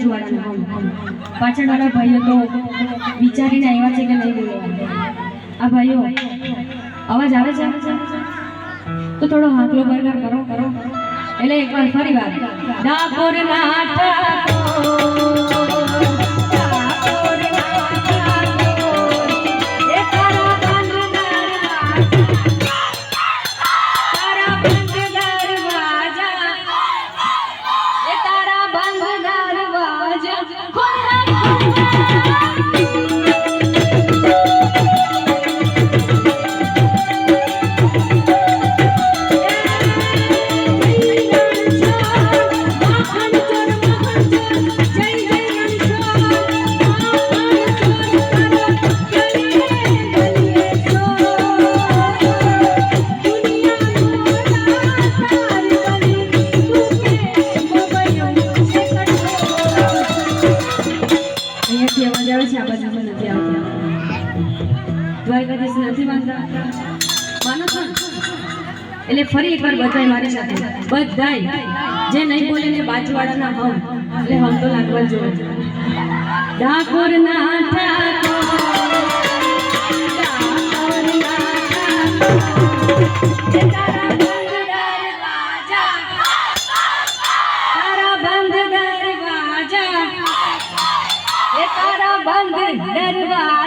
બાજુવાળાના પાછળવાળા ભાઈઓ તો વિચારીને આવ્યા છે કે નહીં બોલે આ ભાઈઓ અવાજ આવે છે તો થોડો હાકલો બરગર કરો એટલે એકવાર ફરી વાર ડાકોર ના દ્વારકાધીશ નથી માનતા માનો છો એટલે ફરી એકવાર બધાય મારી સાથે બધાય જે નહીં બોલે ને બાજુવાળાના હમ એટલે હમ તો લાગવા જોઈએ ડાકોર ના બંધ દરવાજા